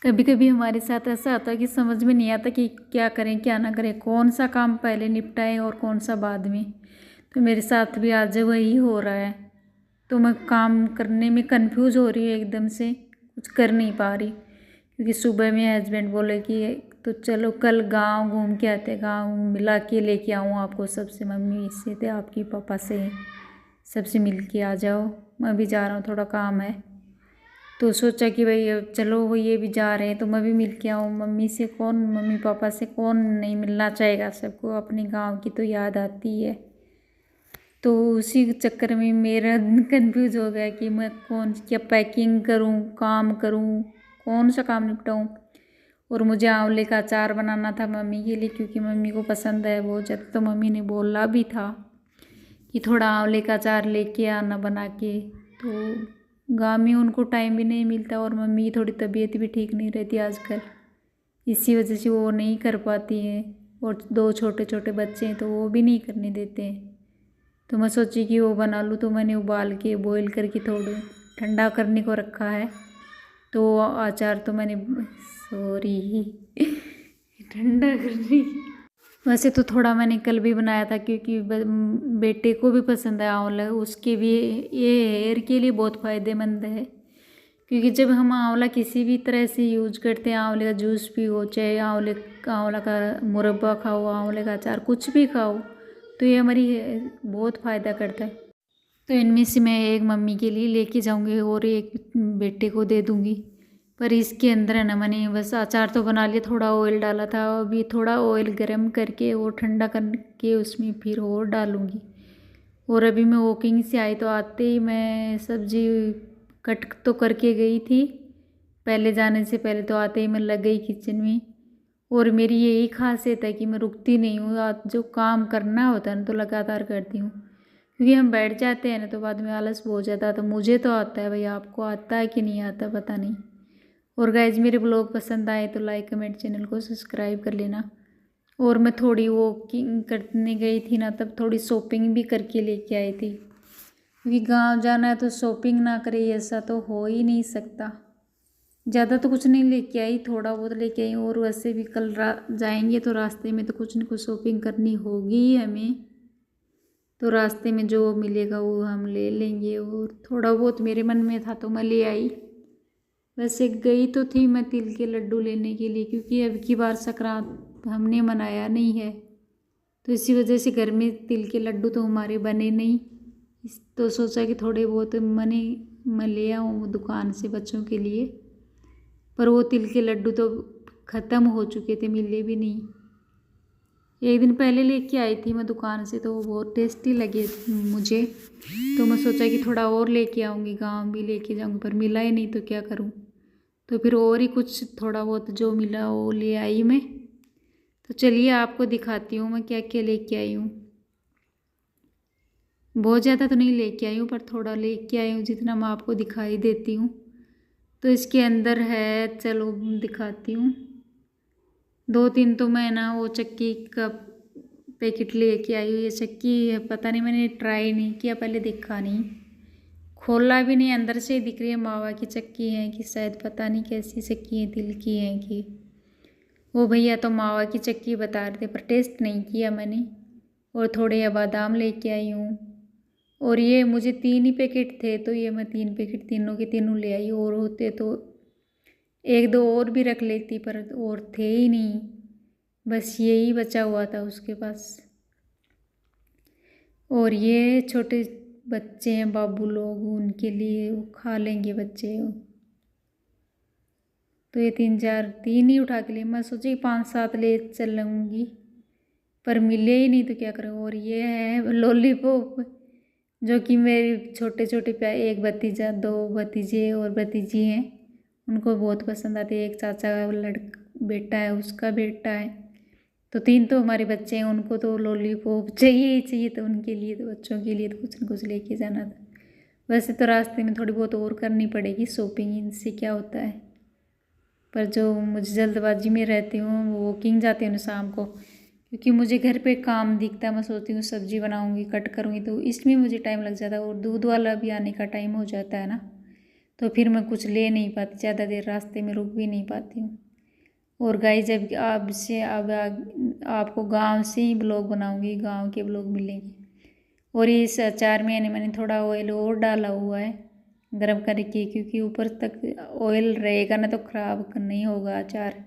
कभी कभी हमारे साथ ऐसा होता है कि समझ में नहीं आता कि क्या करें क्या ना करें, कौन सा काम पहले निपटाएं और कौन सा बाद में। तो मेरे साथ भी आज वही हो रहा है। तो मैं काम करने में कंफ्यूज हो रही हूँ, एकदम से कुछ कर नहीं पा रही। क्योंकि सुबह में हस्बैंड बोले कि तो चलो कल गांव घूम के आते, गांव मिला के लेके आऊँ आपको सबसे, मम्मी से थे आपकी, पापा से, सबसे मिल के आ जाओ। मैं भी जा रहा हूँ, थोड़ा काम है। तो सोचा कि भाई अब चलो वो ये भी जा रहे हैं तो मैं भी मिल के आऊँ। मम्मी से कौन, मम्मी पापा से कौन नहीं मिलना चाहेगा, सबको अपने गांव की तो याद आती है। तो उसी चक्कर में मेरा कंफ्यूज हो गया कि मैं कौन क्या पैकिंग करूँ, काम करूँ, कौन सा काम निपटाऊँ। और मुझे आंवले का अचार बनाना था मम्मी के लिए, क्योंकि मम्मी को पसंद है बहुत ज़्यादा। तो मम्मी ने बोला भी था कि थोड़ा आंवले का अचार लेके आना बना के। तो गाँव में उनको टाइम भी नहीं मिलता, और मम्मी की थोड़ी तबीयत भी ठीक नहीं रहती आजकल, इसी वजह से वो नहीं कर पाती हैं। और दो छोटे छोटे बच्चे हैं तो वो भी नहीं करने देते हैं। तो मैं सोची कि वो बना लूँ, तो मैंने उबाल के बॉईल करके थोड़े ठंडा करने को रखा है। तो अचार तो मैंने, सॉरी ठंडा करने, वैसे तो थोड़ा मैंने कल भी बनाया था, क्योंकि बेटे को भी पसंद है आंवला। उसके भी ये हेयर के लिए बहुत फ़ायदेमंद है। क्योंकि जब हम आंवला किसी भी तरह से यूज करते हैं, आंवले का जूस पियो, चाहे आंवला का मुरब्बा खाओ, आंवले का अचार, कुछ भी खाओ, तो ये हमारी बहुत फ़ायदा करता है। तो इनमें से मैं एक मम्मी के लिए लेके जाऊंगी और एक बेटे को दे दूंगी। पर इसके अंदर है ना, मैंने बस अचार तो बना लिया, थोड़ा ऑयल डाला था, अभी थोड़ा ऑयल गरम करके और ठंडा करके उसमें फिर और डालूंगी। और अभी मैं वॉकिंग से आई तो आते ही मैं सब्जी कट तो करके गई थी, पहले जाने से पहले तो आते ही मैं लग गई किचन में। और मेरी यही खासियत है कि मैं रुकती नहीं हूँ, जो काम करना होता है ना तो लगातार करती हूँ। क्योंकि हम बैठ जाते हैं ना तो बाद में आलस बहुत ज़्यादा आता है। मुझे तो आता है भाई, आपको आता है कि नहीं आता पता नहीं। और गाइज मेरे ब्लॉग पसंद आए तो लाइक कमेंट, चैनल को सब्सक्राइब कर लेना। और मैं थोड़ी वॉकिंग करने गई थी ना, तब थोड़ी शॉपिंग भी करके लेके आई थी। क्योंकि गांव जाना है तो शॉपिंग ना करे ऐसा तो हो ही नहीं सकता। ज़्यादा तो कुछ नहीं लेके आई, थोड़ा बहुत लेके आई। और वैसे भी कल जाएंगे तो रास्ते में तो कुछ न कुछ शॉपिंग करनी होगी ही हमें। तो रास्ते में जो मिलेगा वो हम ले लेंगे। और थोड़ा बहुत मेरे मन में था तो मैं ले आई। वैसे गई तो थी मैं तिल के लड्डू लेने के लिए, क्योंकि अब की बार संक्रांत हमने मनाया नहीं है, तो इसी वजह से घर में तिल के लड्डू तो हमारे बने नहीं। तो सोचा कि थोड़े बहुत मैं ले आऊँ दुकान से बच्चों के लिए। पर वो तिल के लड्डू तो ख़त्म हो चुके थे, मिले भी नहीं। एक दिन पहले लेके आई थी मैं दुकान से, तो वो बहुत टेस्टी लगे मुझे। तो मैं सोचा कि थोड़ा और लेके आऊँगी, गाँव भी लेके जाऊँगी, पर मिला ही नहीं तो क्या करूँ। तो फिर और ही कुछ थोड़ा बहुत जो मिला वो ले आई मैं। तो चलिए आपको दिखाती हूँ मैं क्या क्या लेके आई हूँ। बहुत ज़्यादा तो नहीं लेके आई हूँ, पर थोड़ा लेके आई हूँ जितना मैं आपको दिखाई देती हूँ। तो इसके अंदर है, चलो दिखाती हूँ। दो तीन तो मैं ना वो चक्की का पैकेट लेके आई हूँ। ये चक्की है, पता नहीं, मैंने ट्राई नहीं किया, पहले देखा नहीं, खोला भी नहीं, अंदर से दिख रही है मावा की चक्की है कि शायद पता नहीं कैसी चक्की है, तिल की है कि। वो भैया तो मावा की चक्की बता रहे थे, पर टेस्ट नहीं किया मैंने। और थोड़े बादाम लेके आई हूँ। और ये मुझे 3 ही पैकेट थे, तो ये मैं 3 पैकेट तीनों के तीनों ले आई। और होते तो एक दो और भी रख लेती, पर और थे ही नहीं, बस यही बचा हुआ था उसके पास। और ये छोटे बच्चे हैं, बाबू लोग, उनके लिए वो खा लेंगे बच्चे। तो ये 3 ही उठा के लिए, मैं सोची 5-7 ले चलूँगी, पर मिले ही नहीं तो क्या करूँ। और ये है लॉलीपॉप, जो कि मेरे छोटे छोटे एक भतीजा, 2 भतीजे और भतीजी हैं, उनको बहुत पसंद आती है। एक चाचा का बेटा है, उसका बेटा है, तो 3 तो हमारे बच्चे हैं, उनको तो लॉलीपॉप चाहिए ही चाहिए। तो उनके लिए, तो बच्चों के लिए तो कुछ न कुछ लेके जाना था। वैसे तो रास्ते में थोड़ी बहुत और करनी पड़ेगी शॉपिंग, इनसे क्या होता है। पर जो मुझे जल्दबाजी में रहती हूँ, वॉकिंग जाती हूँ शाम को, क्योंकि मुझे घर पे काम दिखता है। मैं सोचती हूँ सब्जी बनाऊँगी, कट करूँगी, तो इसमें मुझे टाइम लग जाता है। और दूध वाला भी आने का टाइम हो जाता है ना, तो फिर मैं कुछ ले नहीं पाती, ज़्यादा देर रास्ते में रुक भी नहीं पाती हूँ। और गाइस जब आपको गांव से ही ब्लॉग बनाऊंगी, गांव के ब्लॉग मिलेंगे। और इस अचार में मैंने थोड़ा ऑयल और डाला हुआ है गरम करके, क्योंकि ऊपर तक ऑयल रहेगा ना तो ख़राब नहीं होगा अचार।